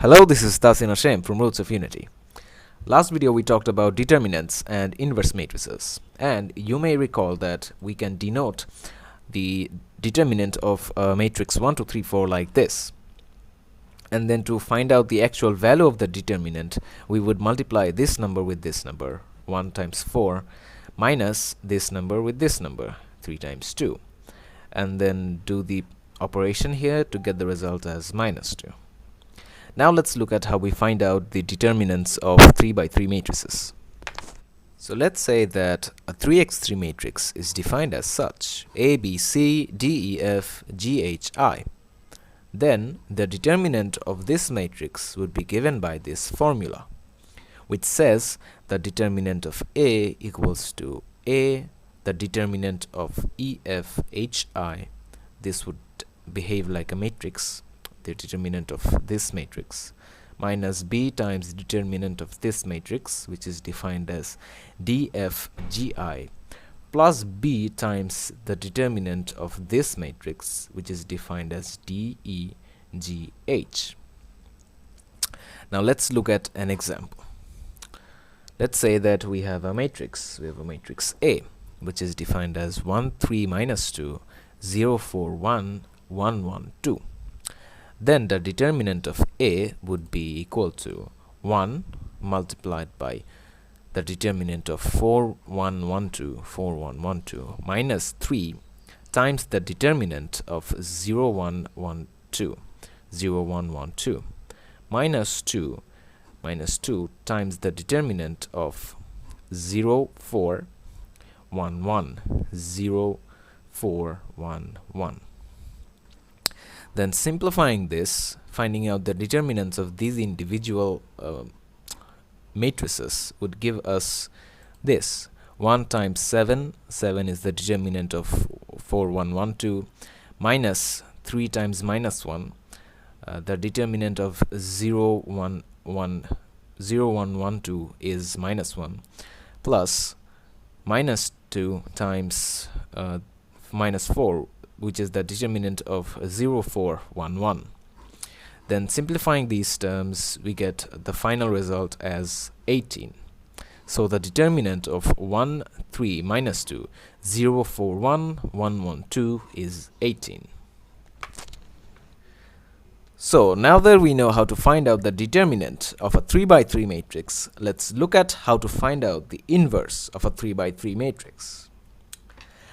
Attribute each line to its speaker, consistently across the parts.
Speaker 1: Hello, this is Tahsin from Roots of Unity. Last video we talked about determinants and inverse matrices, and you may recall that we can denote the determinant of a matrix 1, 2, 3, 4 like this. And then to find out the actual value of the determinant, we would multiply this number with this number, 1 times 4, minus this number with this number, 3 times 2. And then do the operation here to get the result as minus 2. Now let's look at how we find out the determinants of 3 by 3 matrices. So let's say that a 3x3 matrix is defined as such: A, B, C, D, E, F, G, H, I. Then the determinant of this matrix would be given by this formula, which says the determinant of A equals to A, the determinant of E, F, H, I. This would behave like a matrix, the determinant of this matrix, minus B times the determinant of this matrix, which is defined as DFGI, plus B times the determinant of this matrix, which is defined as DEGH. Now let's look at an example. Let's say that we have a matrix. We have a matrix A, which is defined as 1, 3, minus 2, 0, 4, 1, 1, 1, 2. Then the determinant of A would be equal to 1 multiplied by the determinant of 4, 1, 1, 2, 4, 1, 1, 2, minus 3 times the determinant of 0, 1, 1, 2, 0, 1, 1, 2, minus 2 times the determinant of 0, 4, 1, 1, 0, 4, 1, 1. Then simplifying this, finding out the determinants of these individual matrices would give us this: 1 times 7, 7 is the determinant of 4, 1, 1, 2, minus 3 times minus 1, the determinant of 0, 1, 1, 0, 1, 1, 2 is minus 1, plus minus 2 times minus 4, which is the determinant of 0, 4, 1, 1. Then simplifying these terms, we get the final result as 18. So the determinant of 1, 3, minus 2, 0, 4, 1, 1, 1, 2 is 18. So now that we know how to find out the determinant of a 3 by 3 matrix, let's look at how to find out the inverse of a 3 by 3 matrix.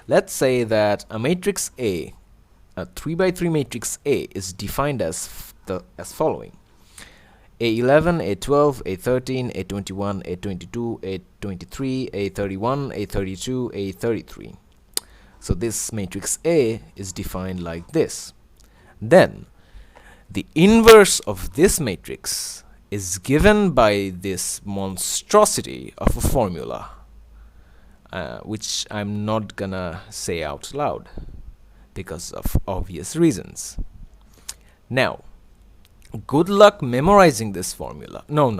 Speaker 1: Let's say that a matrix A, a 3 by 3 matrix A, is defined as following: A11, A12, A13, A21, A22, A23, A31, A32, A33. So this matrix A is defined like this. Then the inverse of this matrix is given by this monstrosity of a formula, which I'm not gonna say out loud because of obvious reasons. Now, good luck memorizing this formula. No.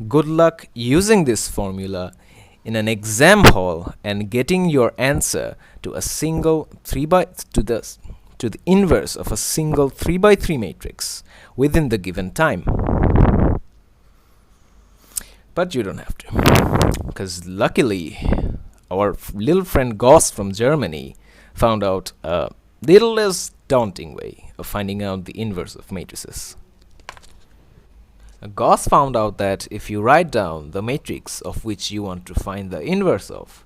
Speaker 1: Good luck using this formula in an exam hall and getting your answer to a single to the inverse of a single 3 by 3 matrix within the given time. But you don't have to, because luckily our little friend Gauss from Germany found out a little less daunting way of finding out the inverse of matrices. Gauss found out that if you write down the matrix of which you want to find the inverse of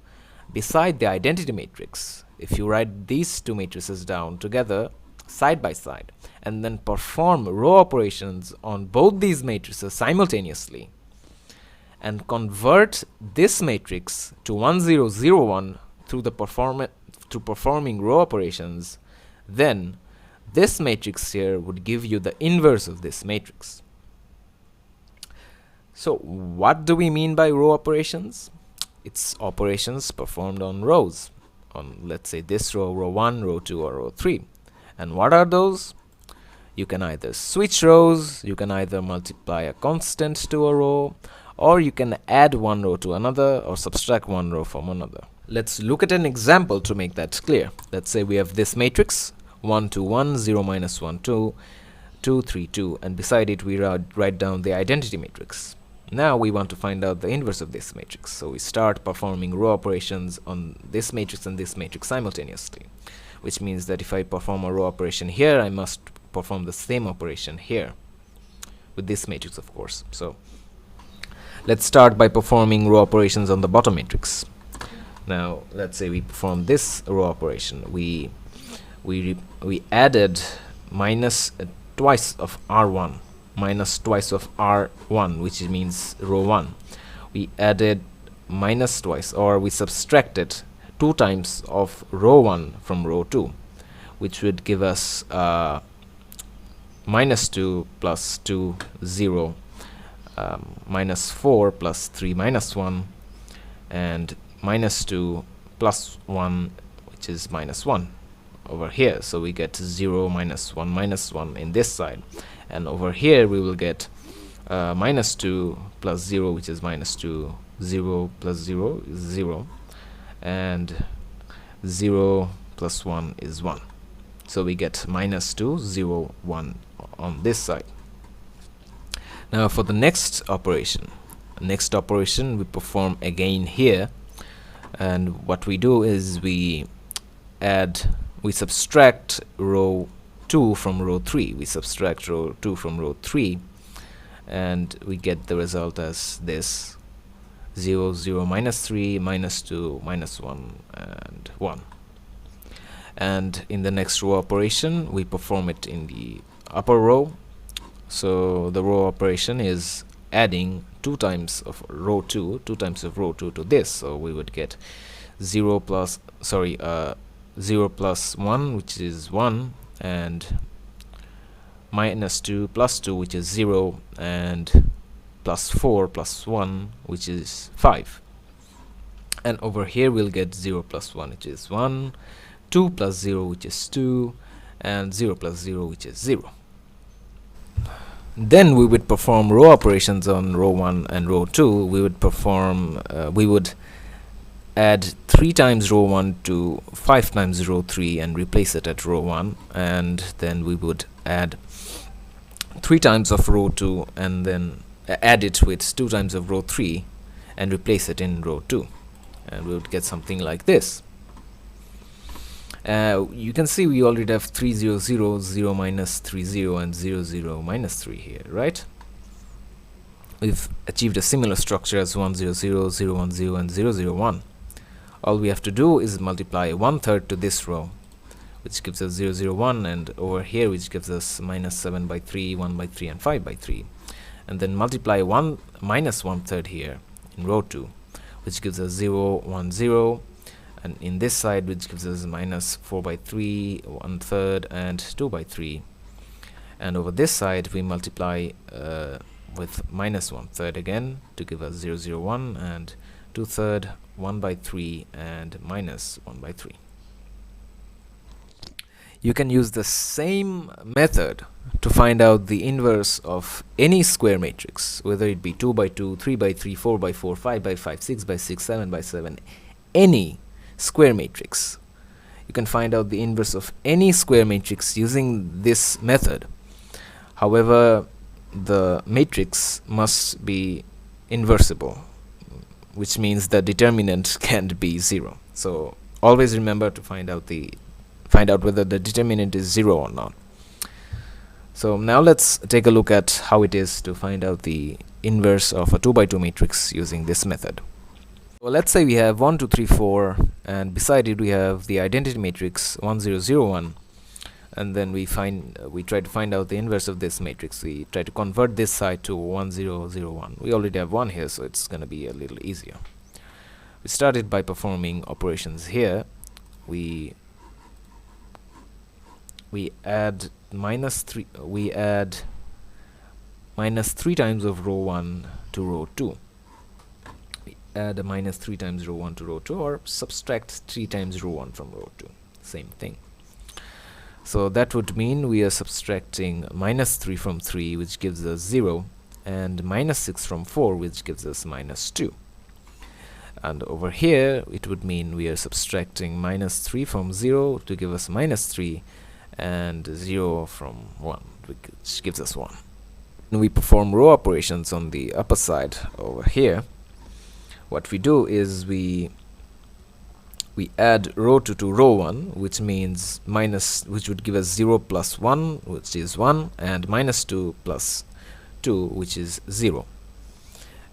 Speaker 1: beside the identity matrix, if you write these two matrices down together side by side and then perform row operations on both these matrices simultaneously, and convert this matrix to 1, 0, 0, 1 through performing row operations, then this matrix here would give you the inverse of this matrix. So what do we mean by row operations? It's operations performed on rows, on, let's say, this row, row 1, row 2, or row 3. And what are those? You can either switch rows, you can either multiply a constant to a row, or you can add one row to another or subtract one row from another. Let's look at an example to make that clear. Let's say we have this matrix 1, 2, 1, 0, minus 1, 2, 2 3 2, and beside it we write down the identity matrix. Now we want to find out the inverse of this matrix, so we start performing row operations on this matrix and this matrix simultaneously, which means that if I perform a row operation here, I must perform the same operation here with this matrix, of course. So let's start by performing row operations on the bottom matrix. Now let's say we perform this row operation. We added minus twice of R1 minus twice of R1, which means row 1. We added minus twice, or we subtracted 2 times of row 1 from row 2, which would give us minus 2 plus 2 0, minus 4 plus 3 minus 1, and minus 2 plus 1, which is minus 1 over here. So we get 0 minus 1 in this side, and over here we will get minus 2 plus 0, which is minus 2. 0 plus 0 is 0, and 0 plus 1 is 1. So we get minus 2 0 1 on this side. Now for the next operation we perform again here, and what we do is we subtract row 2 from row 3. We subtract row 2 from row 3, and we get the result as this: 0 0 minus 3 minus 2 minus 1 and 1. And in the next row operation we perform it in the upper row. So the row operation is adding 2 times of row 2 to this, so we would get 0 plus 1, which is 1, and minus 2 plus 2, which is 0, and plus 4 plus 1, which is 5. And over here we'll get 0 plus 1, which is 1, 2 plus 0, which is 2, and 0 plus 0, which is 0. Then we would perform row operations on row 1 and row 2. We would add 3 times row 1 to 5 times row 3 and replace it at row 1, and then we would add 3 times of row 2 and then add it with 2 times of row 3 and replace it in row 2, and we would get something like this. You can see we already have 3 0 0, 0 minus 3 0, and 0 0 minus 3 here, right? We've achieved a similar structure as 1 0 0, 0 1 0, and 0 0 1. All we have to do is multiply 1/3 to this row, which gives us 0 0 1, and over here which gives us minus 7 by 3, 1 by 3, and 5 by 3, and then multiply 1 minus 1/3 here in row 2, which gives us 0 1 0, and in this side which gives us minus 4 by 3, 1/3, and 2 by 3, and over this side we multiply with minus 1/3 again to give us 0 0 1, and 2/3, 1 by 3, and minus 1 by 3. You can use the same method to find out the inverse of any square matrix, whether it be 2 by 2, 3 by 3, 4 by 4, 5 by 5, 6 by 6, 7 by 7, any square matrix. You can find out the inverse of any square matrix using this method. However, the matrix must be inversible, which means the determinant can't be 0. So always remember to find out whether the determinant is 0 or not. So now let's take a look at how it is to find out the inverse of a 2 by 2 matrix using this method. Well, let's say we have 1 2 3 4, and beside it we have the identity matrix 1 0 0 1, and then we try to find out the inverse of this matrix. We try to convert this side to 1 0 0 1. We already have 1 here, so it's going to be a little easier. We started by performing operations here. We add minus 3 times of row 1 to row 2. We add a minus 3 times row 1 to row 2, or subtract 3 times row 1 from row 2. Same thing. So that would mean we are subtracting minus 3 from 3, which gives us 0, and minus 6 from 4, which gives us minus 2. And over here it would mean we are subtracting minus 3 from 0 to give us minus 3, and 0 from 1 which gives us 1. When we perform row operations on the upper side over here, what we do is we add row 2 to row 1, which means which would give us 0 plus 1, which is 1, and minus 2 plus 2, which is 0.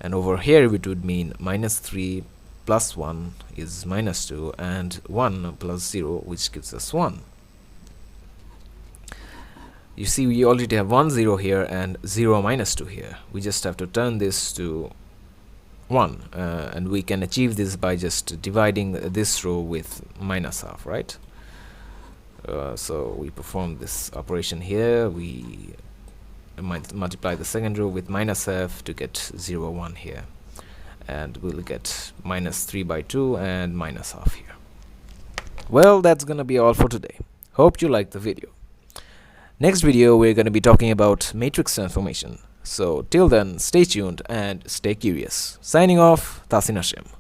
Speaker 1: And over here it would mean minus 3 plus 1 is minus 2, and 1 plus 0, which gives us 1. You see, we already have 1 0 here and 0 minus 2 here. We just have to turn this to 1, and we can achieve this by just dividing this row with minus half, right? So we perform this operation here. We multiply the second row with minus half to get 0 1 here, and we'll get minus 3 by 2 and minus half here. Well, that's gonna be all for today. Hope you liked the video. Next video we're going to be talking about matrix transformation. So till then, stay tuned and stay curious. Signing off, Tahsin.